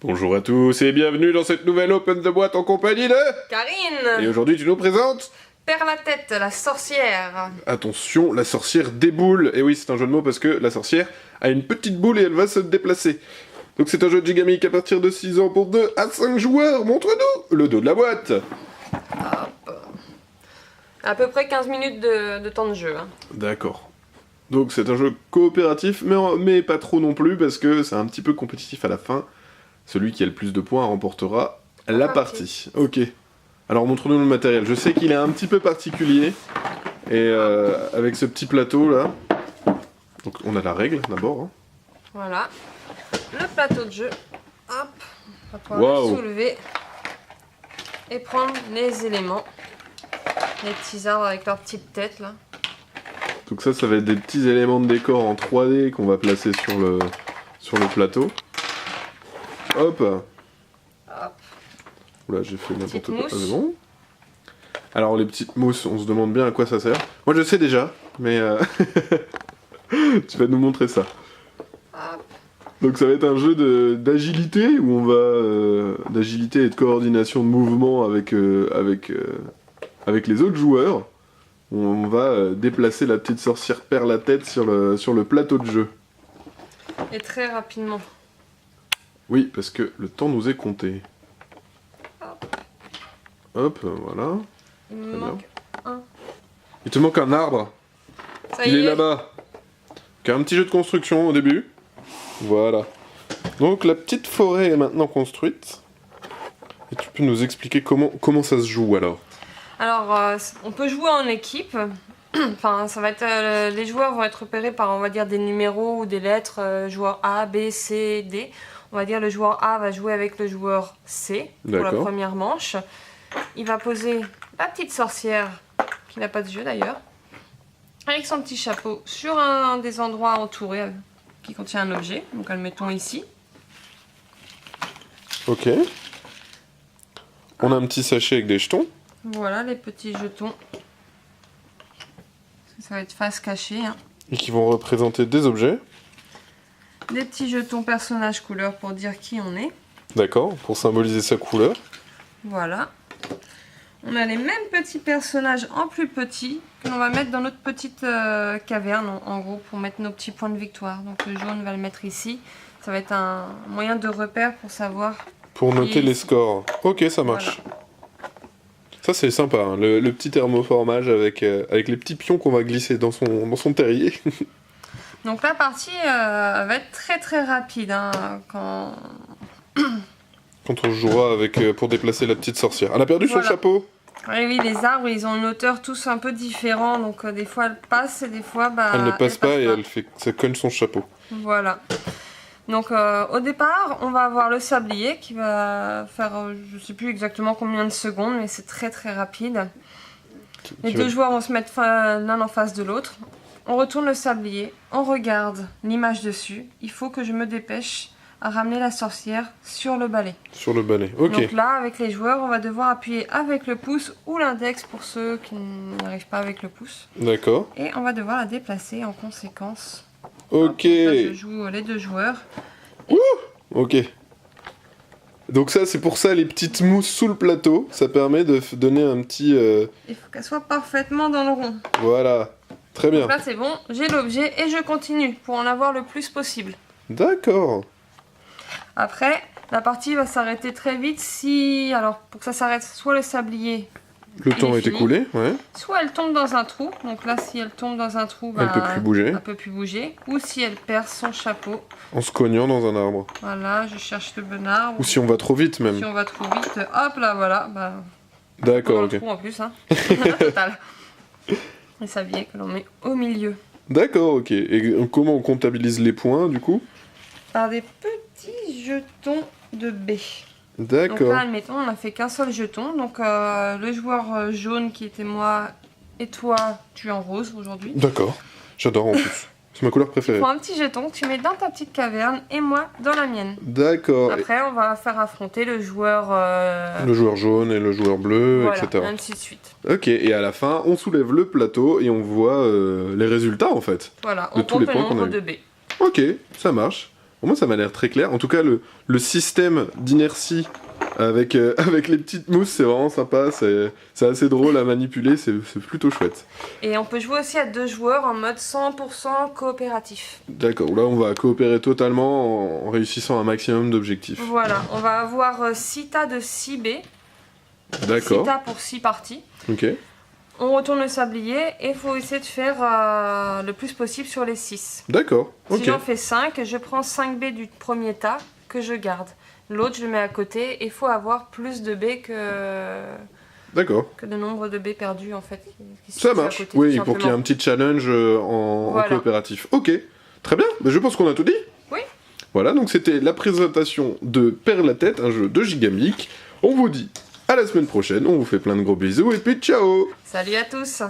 Bonjour à tous et bienvenue dans cette nouvelle Open de boîte en compagnie de... Karine. Et aujourd'hui tu nous présentes... Perd la tête, la sorcière. Attention, la sorcière déboule. Et oui, c'est un jeu de mots parce que la sorcière a une petite boule et elle va se déplacer. Donc c'est un jeu de Gigamic à partir de 6 ans pour 2 à 5 joueurs. Montre-nous le dos de la boîte. Hop. À peu près 15 minutes de temps de jeu. Hein. D'accord. Donc c'est un jeu coopératif, mais pas trop non plus parce que c'est un petit peu compétitif à la fin. Celui qui a le plus de points remportera la partie. Ok. Alors montre-nous le matériel. Je sais qu'il est un petit peu particulier. Et avec ce petit plateau là. Donc on a la règle d'abord. Hein. Voilà. Le plateau de jeu. Hop. On va pouvoir le soulever. Et prendre les éléments. Les petits arbres avec leurs petites têtes là. Donc ça va être des petits éléments de décor en 3D qu'on va placer sur le plateau. Hop. Oula, j'ai fait n'importe quoi. Ah, bon. Alors les petites mousses, on se demande bien à quoi ça sert. Moi je sais déjà, mais tu vas nous montrer ça. Hop. Donc ça va être un jeu d'agilité où on va d'agilité et de coordination de mouvement avec les autres joueurs. On va déplacer la petite sorcière perd la tête sur le plateau de jeu. Et très rapidement. Oui, parce que le temps nous est compté. Hop, voilà. Il me manque un. Il te manque un arbre. Ça Il est là-bas. Donc un petit jeu de construction au début. Voilà. Donc la petite forêt est maintenant construite. Et tu peux nous expliquer comment ça se joue alors? Alors, on peut jouer en équipe. Enfin, ça va être les joueurs vont être repérés par, on va dire, des numéros ou des lettres. Joueur A, B, C, D. On va dire le joueur A va jouer avec le joueur C pour la première manche. Il va poser la petite sorcière, qui n'a pas de jeu d'ailleurs, avec son petit chapeau sur un des endroits entourés qui contient un objet. Donc, le mettons ici. Ok. On a un petit sachet avec des jetons. Voilà les petits jetons. Ça va être face cachée. Hein. Et qui vont représenter des objets. Des petits jetons personnages couleur pour dire qui on est. D'accord, pour symboliser sa couleur. Voilà. On a les mêmes petits personnages en plus petits que l'on va mettre dans notre petite caverne, en gros, pour mettre nos petits points de victoire. Donc le jaune, on va le mettre ici. Ça va être un moyen de repère pour savoir... Pour noter les scores. Ok, ça marche. Voilà. Ça c'est sympa, hein, le petit thermoformage avec les petits pions qu'on va glisser dans son terrier. Donc la partie va être très très rapide hein, quand on jouera pour déplacer la petite sorcière. Elle a perdu son chapeau. Oui, les arbres ils ont une hauteur tous un peu différent, donc des fois elle passe et des fois elle ne passe pas et ça cogne son chapeau. Voilà. Donc au départ, on va avoir le sablier qui va faire, je sais plus exactement combien de secondes, mais c'est très très rapide. Les deux joueurs vont se mettre l'un en face de l'autre. On retourne le sablier, on regarde l'image dessus. Il faut que je me dépêche à ramener la sorcière sur le balai. Sur le balai, ok. Donc là, avec les joueurs, on va devoir appuyer avec le pouce ou l'index pour ceux qui n'arrivent pas avec le pouce. D'accord. Et on va devoir la déplacer en conséquence. Ok. Je joue les deux joueurs. Ouh, ok. Donc ça, c'est pour ça les petites mousses sous le plateau. Ça permet de donner un petit... Il faut qu'elle soit parfaitement dans le rond. Voilà. Très bien. Donc là, c'est bon. J'ai l'objet et je continue pour en avoir le plus possible. D'accord. Après, la partie va s'arrêter très vite si... Alors, pour que ça s'arrête, soit le sablier... Le temps est écoulé, ouais. Soit elle tombe dans un trou, donc là si elle tombe dans un trou, elle peut plus bouger. Elle peut plus bouger. Ou si elle perd son chapeau. En se cognant dans un arbre. Voilà, je cherche le bon arbre. Ou si on va trop vite même. Si on va trop vite, hop là, voilà. D'accord, ok. Trou en plus, hein. Total. Et sablier que l'on met au milieu. D'accord, ok. Et comment on comptabilise les points du coup? Par des petits jetons de B. D'accord. Donc là, admettons, on n'a fait qu'un seul jeton. Donc le joueur jaune qui était moi et toi, tu es en rose aujourd'hui. D'accord. J'adore en plus. C'est ma couleur préférée. Tu prends un petit jeton, tu mets dans ta petite caverne et moi dans la mienne. D'accord. Après, on va faire affronter le joueur... Le joueur jaune et le joueur bleu, voilà, etc. ainsi de suite. Ok, et à la fin, on soulève le plateau et on voit les résultats en fait. Voilà, de on tous les compte le points qu'on a nombre eu. de B. Ok, ça marche. Pour moi, ça m'a l'air très clair. En tout cas, le système d'inertie avec les petites mousses, c'est vraiment sympa. C'est assez drôle à manipuler, c'est plutôt chouette. Et on peut jouer aussi à 2 joueurs en mode 100% coopératif. D'accord, là on va coopérer totalement en réussissant un maximum d'objectifs. Voilà, on va avoir 6 tas de 6 baies. D'accord. 6 tas pour 6 parties. Ok. On retourne le sablier et il faut essayer de faire le plus possible sur les 6. D'accord, ok. Si j'en fais 5, je prends 5 baies du premier tas que je garde. L'autre, je le mets à côté et il faut avoir plus de baies D'accord. que le nombre de baies perdues en fait. Qui Ça sont à marche, côté, oui, tout pour qu'il y ait un petit challenge en Voilà. coopératif. Ok, très bien, je pense qu'on a tout dit. Oui. Voilà, donc c'était la présentation de Perdre la tête, un jeu de Gigamic. On vous dit à la semaine prochaine, on vous fait plein de gros bisous et puis ciao. Salut à tous.